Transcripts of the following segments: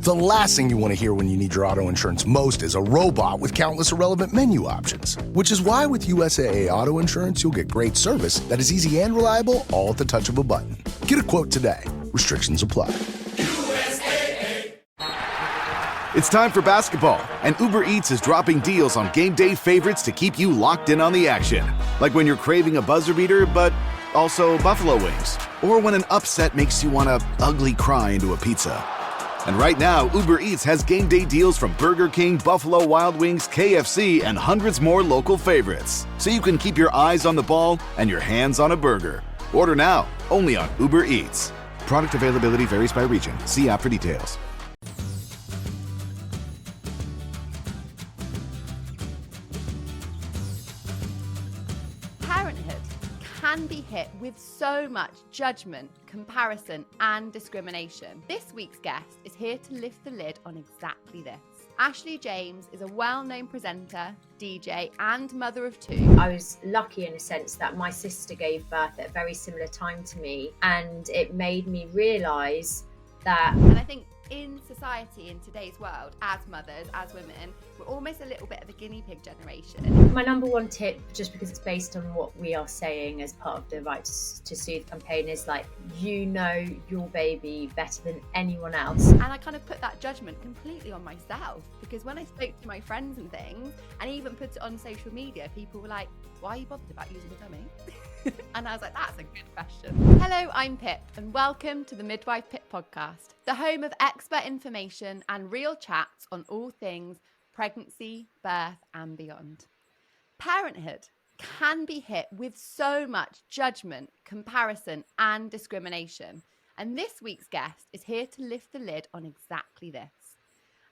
The last thing you want to hear when you need your auto insurance most is a robot with countless irrelevant menu options. Which is why with USAA Auto Insurance, you'll get great service that is easy and reliable, all at the touch of a button. Get a quote today. Restrictions apply. It's time for basketball, and Uber Eats is dropping deals on game day favorites to keep you locked in on the action. Like when you're craving a buzzer beater, but also buffalo wings. Or when an upset makes you want to ugly cry into a pizza. And right now, Uber Eats has game day deals from Burger King, Buffalo Wild Wings, KFC, and hundreds more local favorites. So you can keep your eyes on the ball and your hands on a burger. Order now, only on Uber Eats. Product availability varies by region. See app for details. Parenthood can be hit with so much judgment, comparison, and discrimination. This week's guest is here to lift the lid on exactly this. Ashley James is a well-known presenter, DJ, and mother of two. I was lucky in a sense that my sister gave birth at a very similar time to me, and it made me realise that... And I think in society, in today's world, as mothers, as women, we're almost a little bit of a guinea pig generation. My number one tip, just because it's based on what we are saying as part of the Right to Soothe campaign, is like, you know your baby better than anyone else. And I kind of put that judgment completely on myself, because when I spoke to my friends and things, and even put it on social media, people were like, why are you bothered about using a dummy? And I was like, that's a good question. Hello, I'm Pip, and welcome to the Midwife Pip podcast, the home of expert information and real chats on all things pregnancy, birth, and beyond. Parenthood can be hit with so much judgment, comparison, and discrimination. And this week's guest is here to lift the lid on exactly this.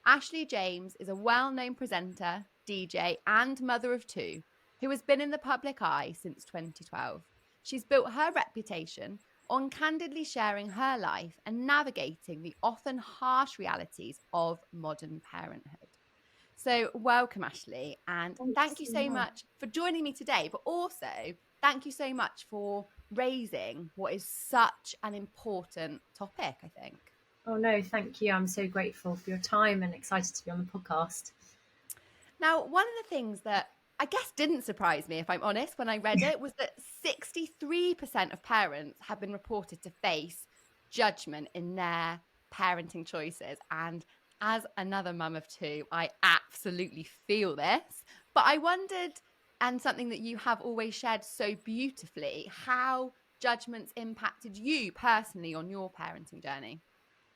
Ashley James is a well-known presenter, DJ, and mother of two, who has been in the public eye since 2012. She's built her reputation on candidly sharing her life and navigating the often harsh realities of modern parenthood. So welcome, Ashley, and thank you so much for joining me today, but also thank you so much for raising what is such an important topic, I think. Oh no, thank you. I'm so grateful for your time and excited to be on the podcast. Now, one of the things that I guess didn't surprise me, if I'm honest, when I read it, was that 63% of parents have been reported to face judgment in their parenting choices. And as another mum of two, I absolutely feel this. But I wondered, and something that you have always shared so beautifully, how judgments impacted you personally on your parenting journey.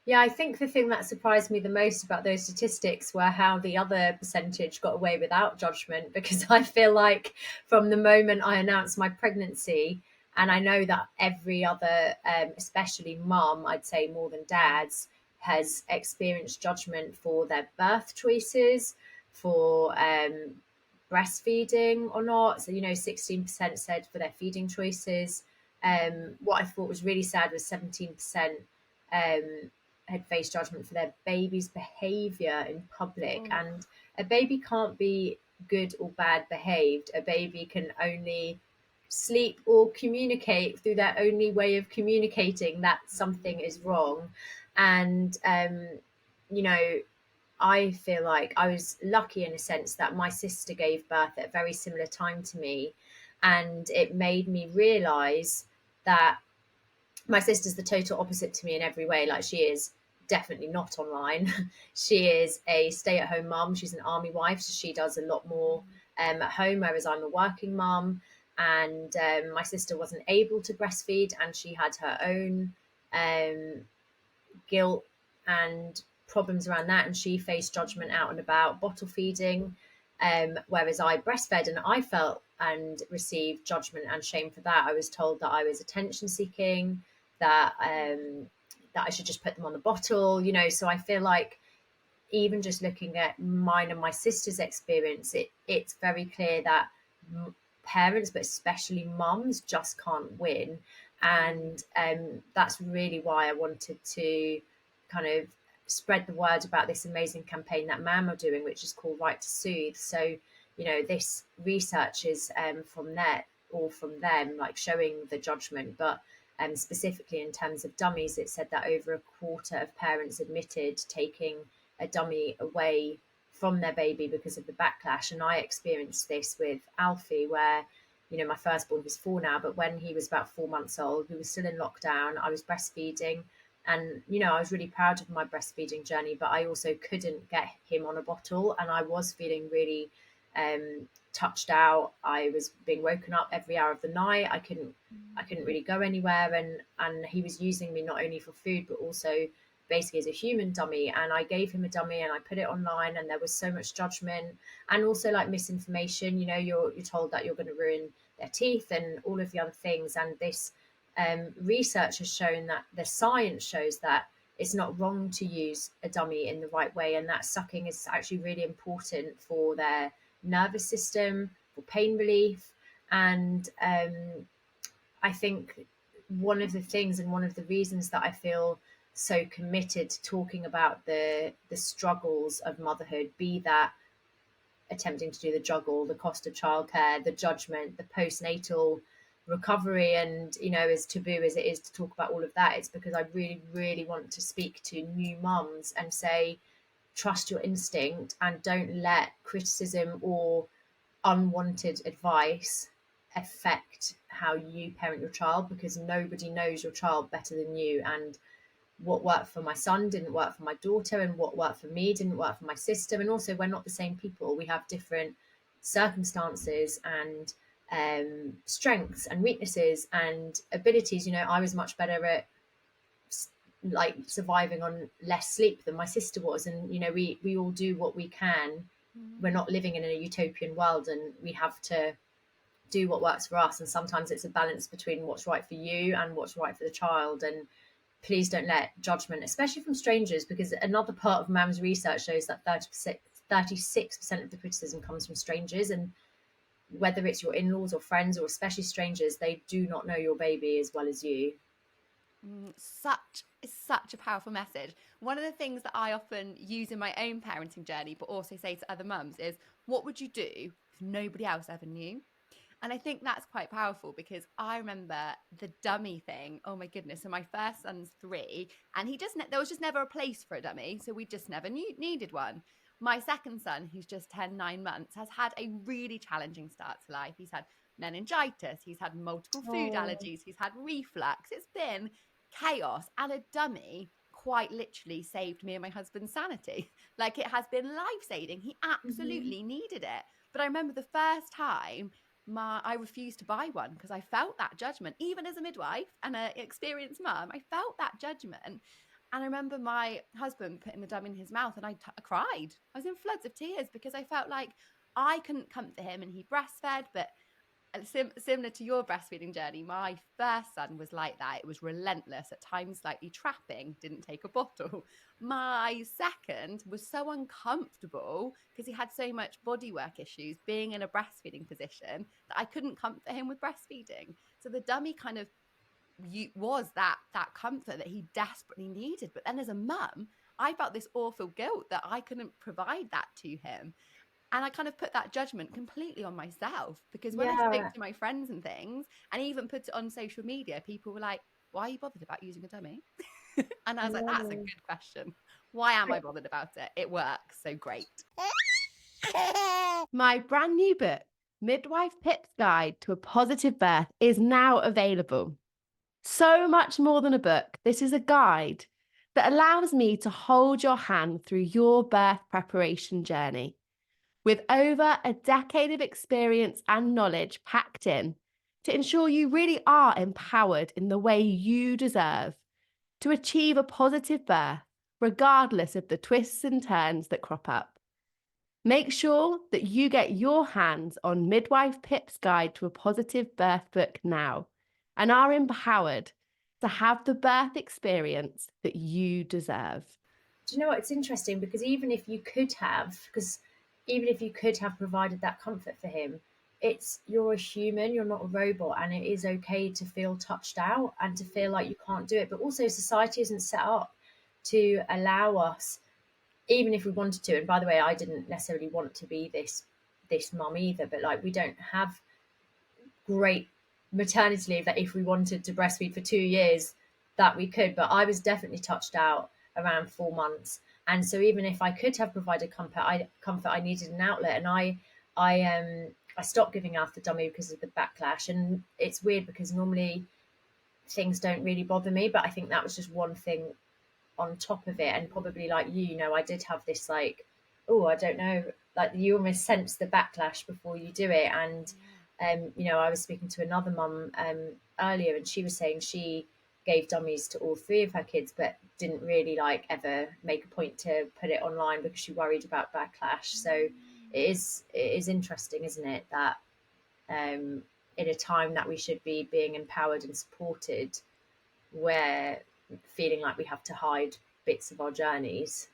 Yeah, I think the thing that surprised me the most about those statistics were how the other percentage got away without judgment, because I feel like from the moment I announced my pregnancy, and I know that every other, especially mum, I'd say more than dads, has experienced judgment for their birth choices, for breastfeeding or not. So, 16% said for their feeding choices. What I thought was really sad was 17% had faced judgment for their baby's behaviour in public. And a baby can't be good or bad behaved. A baby can only sleep or communicate through their only way of communicating that something is wrong. And, I feel like I was lucky in a sense that my sister gave birth at a very similar time to me. And it made me realise that my sister's the total opposite to me in every way. Like, she is definitely not online. She is a stay-at-home mum. She's an army wife, so she does a lot more at home, whereas I'm a working mum. And my sister wasn't able to breastfeed, and she had her own guilt and problems around that, and she faced judgment out and about bottle feeding, whereas I breastfed, and I felt and received judgment and shame for that. I was told that I was attention seeking, that I should just put them on the bottle, so I feel like even just looking at mine and my sister's experience, it's very clear that parents, but especially mums, just can't win. And that's really why I wanted to kind of spread the word about this amazing campaign that MAM are doing, which is called Right to Soothe. So, this research is from them, like showing the judgment, but specifically in terms of dummies, it said that over a quarter of parents admitted taking a dummy away from their baby because of the backlash. And I experienced this with Alfie, where, you know, my firstborn was 4 now, but when he was about 4 months old, we were still in lockdown. I was breastfeeding, and, you know, I was really proud of my breastfeeding journey, but I also couldn't get him on a bottle, and I was feeling really touched out. I was being woken up every hour of the night. I couldn't really go anywhere, and he was using me not only for food but also basically as a human dummy. And I gave him a dummy and I put it online, and there was so much judgment and also like misinformation. You know, you're told that you're going to ruin their teeth and all of the other things. And this research has shown that the science shows that it's not wrong to use a dummy in the right way, and that sucking is actually really important for their nervous system, for pain relief. And I think one of the things and one of the reasons that I feel so committed to talking about the struggles of motherhood, be that attempting to do the juggle, the cost of childcare, the judgment, the postnatal recovery, and, you know, as taboo as it is to talk about all of that, it's because I really, really want to speak to new mums and say, trust your instinct and don't let criticism or unwanted advice affect how you parent your child, because nobody knows your child better than you. And what worked for my son didn't work for my daughter, and what worked for me didn't work for my sister. And also, we're not the same people. We have different circumstances and strengths and weaknesses and abilities. You know, I was much better at like surviving on less sleep than my sister was, and, you know, we all do what we can. We're not living in a utopian world, and we have to do what works for us. And sometimes it's a balance between what's right for you and what's right for the child. And please don't let judgment, especially from strangers, because another part of Mam's research shows that 36% of the criticism comes from strangers. And whether it's your in-laws or friends or especially strangers, they do not know your baby as well as you. Such a powerful message. One of the things that I often use in my own parenting journey, but also say to other mums, is what would you do if nobody else ever knew? And I think that's quite powerful, because I remember the dummy thing. Oh my goodness. So my first son's 3, and there was just never a place for a dummy. So we just never needed one. My second son, who's just 9 months, has had a really challenging start to life. He's had meningitis. He's had multiple food allergies. He's had reflux. It's been chaos, and a dummy quite literally saved me and my husband's sanity. Like, it has been life-saving. He absolutely needed it. But I remember the first time I refused to buy one because I felt that judgment. Even as a midwife and an experienced mum, I felt that judgment. And I remember my husband putting the dummy in his mouth, and I cried. I was in floods of tears because I felt like I couldn't comfort him, and he breastfed. But similar to your breastfeeding journey, my first son was like that. It was relentless, at times slightly trapping, didn't take a bottle. My second was so uncomfortable because he had so much bodywork issues being in a breastfeeding position that I couldn't comfort him with breastfeeding. So the dummy kind of was that comfort that he desperately needed. But then as a mum, I felt this awful guilt that I couldn't provide that to him. And I kind of put that judgment completely on myself, because when I spoke to my friends and things, and even put it on social media, people were like, why are you bothered about using a dummy? And I was like, that's a good question. Why am I bothered about it? It works. So great. My brand new book, Midwife Pip's Guide to a Positive Birth, is now available. So much more than a book. This is a guide that allows me to hold your hand through your birth preparation journey. With over a decade of experience and knowledge packed in to ensure you really are empowered in the way you deserve to achieve a positive birth, regardless of the twists and turns that crop up. Make sure that you get your hands on Midwife Pip's Guide to a Positive Birth book now, and are empowered to have the birth experience that you deserve. Do you know what? It's interesting, because even if you could have provided that comfort for him, you're a human, you're not a robot, and it is okay to feel touched out and to feel like you can't do it. But also, society isn't set up to allow us, even if we wanted to. And by the way, I didn't necessarily want to be this mum either, but like, we don't have great maternity leave that if we wanted to breastfeed for 2 years, that we could. But I was definitely touched out around 4 months. And so even if I could have provided comfort, I needed an outlet. And I stopped giving after dummy because of the backlash. And it's weird because normally things don't really bother me, but I think that was just one thing on top of it. And probably like I did have this like, oh, I don't know, like you almost sense the backlash before you do it. And I was speaking to another mum earlier, and she was saying she gave dummies to all three of her kids, but didn't really like ever make a point to put it online because she worried about backlash. So it is interesting, isn't it, that in a time that we should be being empowered and supported, we're feeling like we have to hide bits of our journeys.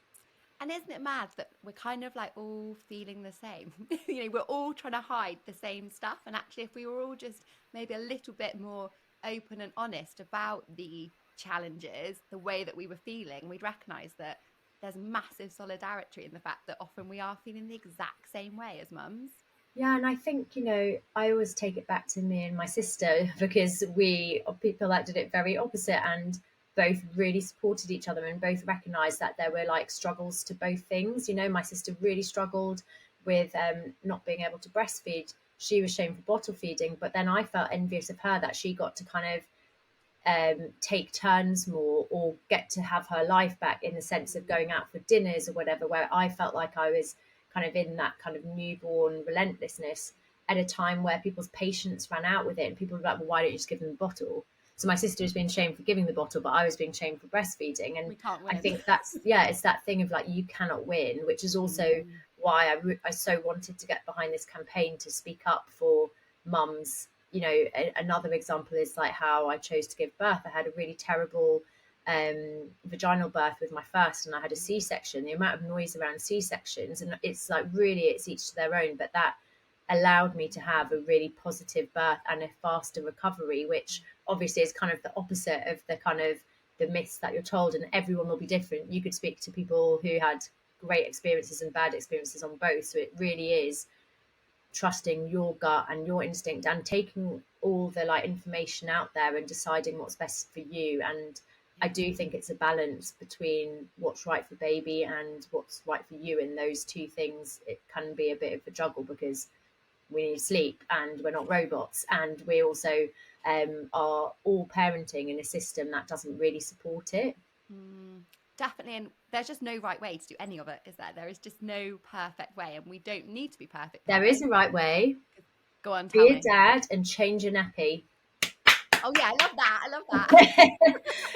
And isn't it mad that we're kind of like all feeling the same? We're all trying to hide the same stuff. And actually, if we were all just maybe a little bit more open and honest about the challenges, the way that we were feeling, we'd recognise that there's massive solidarity in the fact that often we are feeling the exact same way as mums. Yeah, and I think, I always take it back to me and my sister because we are people that did it very opposite and both really supported each other and both recognised that there were like struggles to both things. My sister really struggled with not being able to breastfeed. She was shamed for bottle feeding, but then I felt envious of her that she got to kind of take turns more or get to have her life back in the sense of going out for dinners or whatever, where I felt like I was kind of in that kind of newborn relentlessness at a time where people's patience ran out with it and people were like, well, why don't you just give them the bottle? So my sister was being shamed for giving the bottle, but I was being shamed for breastfeeding. And we can't win. I think it's that thing of like, you cannot win, which is also why I so wanted to get behind this campaign to speak up for mums. Another example is like how I chose to give birth. I had a really terrible vaginal birth with my first, and I had a C-section. The amount of noise around C-sections, and it's like really, it's each to their own, but that allowed me to have a really positive birth and a faster recovery, which obviously is kind of the opposite of the kind of the myths that you're told, and everyone will be different. You could speak to people who had great experiences and bad experiences on both. So it really is trusting your gut and your instinct and taking all the like information out there and deciding what's best for you. And I do think it's a balance between what's right for baby and what's right for you. In those two things, it can be a bit of a juggle because we need sleep and we're not robots, and we also are all parenting in a system that doesn't really support it. Definitely. And there's just no right way to do any of it, is there? There is just no perfect way, and we don't need to be perfect. There is a right way. Go on, tell me. Be a dad and change your nappy. Oh yeah, I love that. I love that. I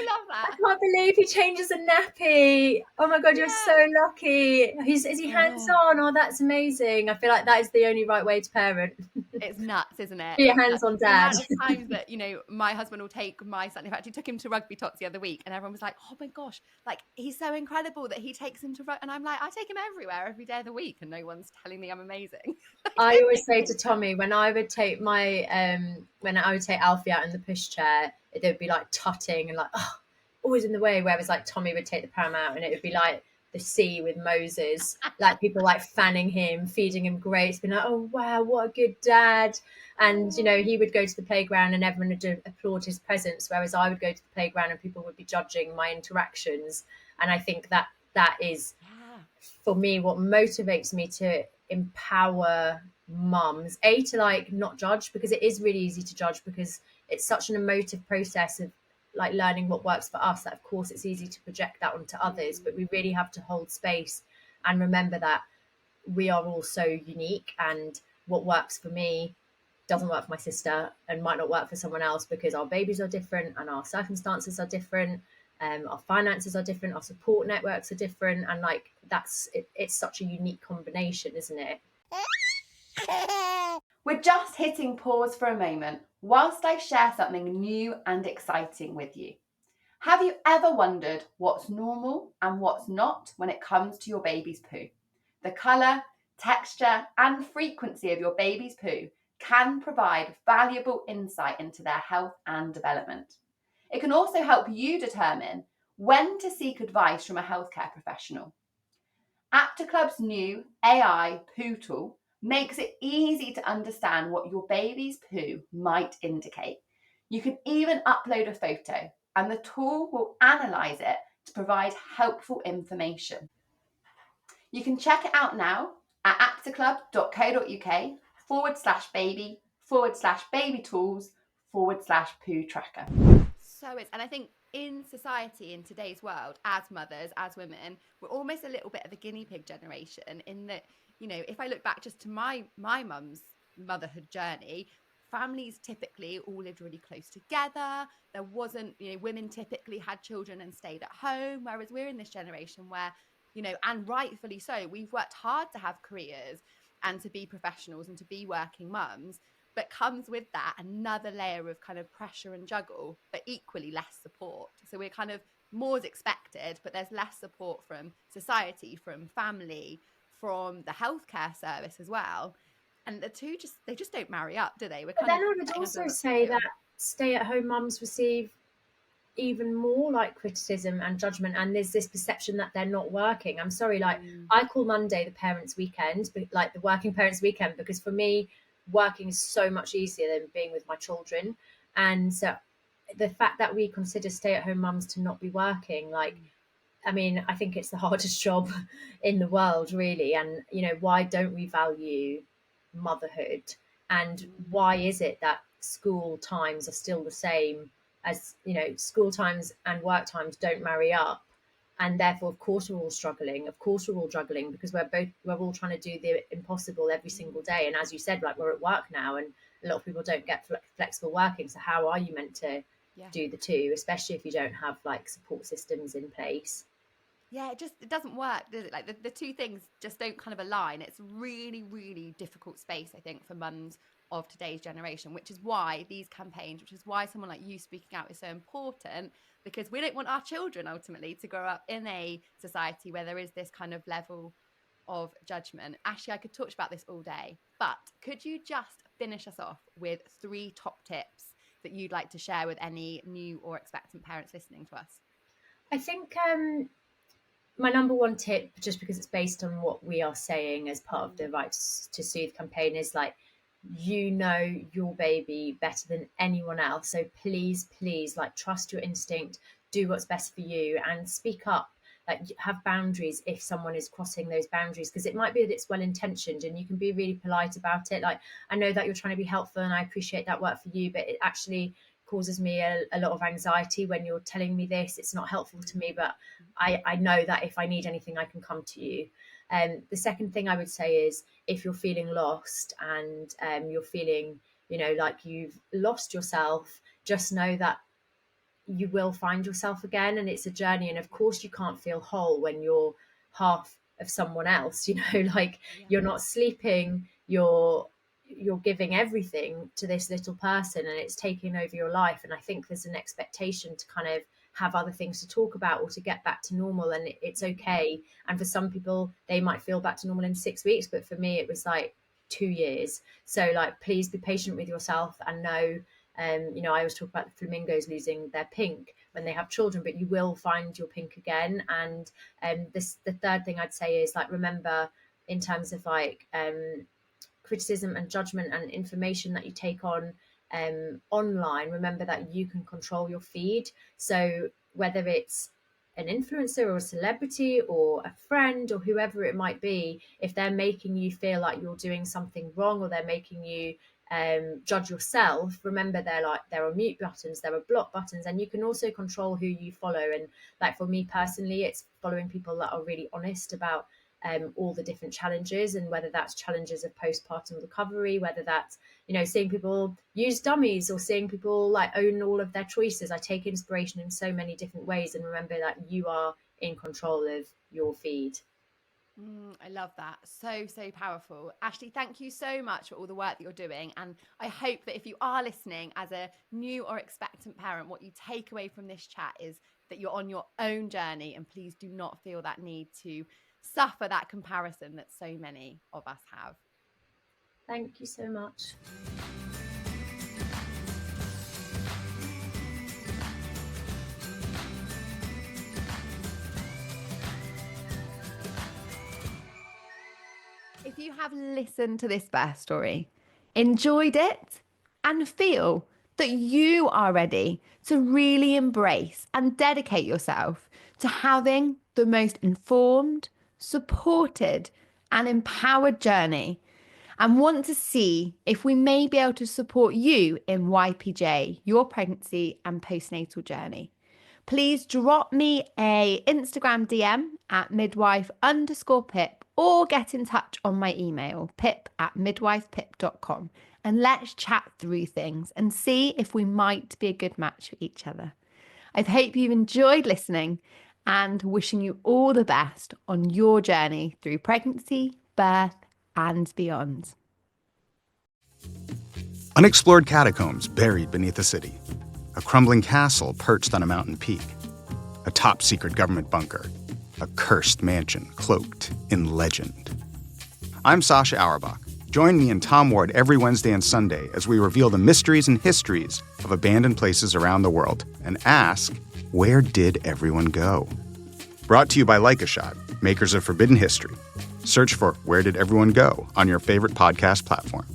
love that. I can't believe he changes a nappy. Oh my God, you're so lucky. Is he hands-on? Oh, that's amazing. I feel like that is the only right way to parent. It's nuts, isn't it? Be a hands-on dad. The amount of times that, my husband will take my son. In fact, he took him to rugby tots the other week, and everyone was like, oh my gosh, like he's so incredible that he takes him to rugby. And I'm like, I take him everywhere every day of the week, and no one's telling me I'm amazing. I always say to Tommy, when I would take Alfie out in the push chair, there'd be like tutting and like, always in the way. Whereas like Tommy would take the pram out and it would be like the sea with Moses, like people like fanning him, feeding him grapes, being like, oh wow, what a good dad. And he would go to the playground and everyone would applaud his presence, whereas I would go to the playground and people would be judging my interactions. And I think that is for me what motivates me to empower mums, to like not judge, because it is really easy to judge because it's such an emotive process of like learning what works for us that of course it's easy to project that onto others, but we really have to hold space and remember that we are all so unique, and what works for me doesn't work for my sister and might not work for someone else because our babies are different and our circumstances are different, our finances are different, our support networks are different, and like it's such a unique combination, isn't it? We're just hitting pause for a moment whilst I share something new and exciting with you. Have you ever wondered what's normal and what's not when it comes to your baby's poo? The colour, texture and frequency of your baby's poo can provide valuable insight into their health and development. It can also help you determine when to seek advice from a healthcare professional. Apta Club's new AI poo tool makes it easy to understand what your baby's poo might indicate. You can even upload a photo and the tool will analyse it to provide helpful information. You can check it out now at aptaclub.co.uk/baby/baby tools/poo tracker. So it's, and I think in society, in today's world, as mothers, as women, we're almost a little bit of a guinea pig generation in that, you know, if I look back just to my mum's motherhood journey, families typically all lived really close together. There wasn't, you know, women typically had children and stayed at home, whereas we're in this generation where, you know, and rightfully so, we've worked hard to have careers and to be professionals and to be working mums, but comes with that another layer of kind of pressure and juggle, but equally less support. So we're kind of more as expected, but there's less support from society, from family, from the healthcare service as well. And the two they just don't marry up, do they? But then I would also say that stay-at-home mums receive even more like criticism and judgment, and there's this perception that they're not working. I'm sorry, like I call Monday the parents' weekend, but like the working parents' weekend, because for me, working is so much easier than being with my children. And so the fact that we consider stay-at-home mums to not be working, like, I mean, I think it's the hardest job in the world, really. And, you know, why don't we value motherhood? And why is it that school times are still the same as, you know, school times and work times don't marry up? And therefore, of course, we're all struggling. Of course, we're all juggling because we're all trying to do the impossible every single day. And as you said, like, we're at work now and a lot of people don't get flexible working. So how are you meant to do the two, especially if you don't have like support systems in place? Yeah, it doesn't work, does it? Like the two things just don't kind of align. It's really, really difficult space, I think, for mums of today's generation, which is why these campaigns, which is why someone like you speaking out is so important, because we don't want our children ultimately to grow up in a society where there is this kind of level of judgment. Actually, I could talk about this all day, but could you just finish us off with 3 top tips that you'd like to share with any new or expectant parents listening to us? I think my number one tip, just because it's based on what we are saying as part of the Right to Soothe campaign, is like, you know your baby better than anyone else. So please, like, trust your instinct, do what's best for you, and speak up. Like, have boundaries if someone is crossing those boundaries, because it might be that it's well intentioned and you can be really polite about it. Like, I know that you're trying to be helpful and I appreciate that work for you, but it actually causes me a lot of anxiety when you're telling me this. It's not helpful to me, but I know that if I need anything, I can come to you. The second thing I would say is, if you're feeling lost and you're feeling, you know, like you've lost yourself, just know that you will find yourself again, and it's a journey. And of course you can't feel whole when you're half of someone else, you know, like you're not sleeping, you're giving everything to this little person and it's taking over your life. And I think there's an expectation to kind of have other things to talk about or to get back to normal, and it's okay. And for some people they might feel back to normal in 6 weeks, but for me it was like 2 years. So like, please be patient with yourself and know, you know, I always talk about the flamingos losing their pink when they have children, but you will find your pink again. And the third thing I'd say is, like, remember, in terms of like criticism and judgment and information that you take on online, remember that you can control your feed. So whether it's an influencer or a celebrity or a friend or whoever it might be, if they're making you feel like you're doing something wrong or they're making you judge yourself, remember there are mute buttons, there are block buttons, and you can also control who you follow. And like, for me personally, it's following people that are really honest about all the different challenges, and whether that's challenges of postpartum recovery, whether that's, you know, seeing people use dummies or seeing people like own all of their choices. I take inspiration in so many different ways, and remember that you are in control of your feed. I love that. So powerful. Ashley, thank you so much for all the work that you're doing. And I hope that if you are listening as a new or expectant parent, what you take away from this chat is that you're on your own journey, and please do not feel that need to suffer that comparison that so many of us have. Thank you so much. If If you have listened to this birth story, enjoyed it, and feel that you are ready to really embrace and dedicate yourself to having the most informed, supported, and empowered journey, and want to see if we may be able to support you in YPJ, your pregnancy and postnatal journey, please drop me a Instagram DM at midwife_pip or get in touch on my email, pip@midwifepip.com, and let's chat through things and see if we might be a good match for each other. I hope you've enjoyed listening and wishing you all the best on your journey through pregnancy, birth, and beyond. Unexplored catacombs buried beneath the city. A crumbling castle perched on a mountain peak. A top-secret government bunker. A cursed mansion cloaked in legend. I'm Sasha Auerbach. Join me and Tom Ward every Wednesday and Sunday as we reveal the mysteries and histories of abandoned places around the world and ask, where did everyone go? Brought to you by Like a Shot, makers of Forbidden History. Search for Where Did Everyone Go on your favorite podcast platform.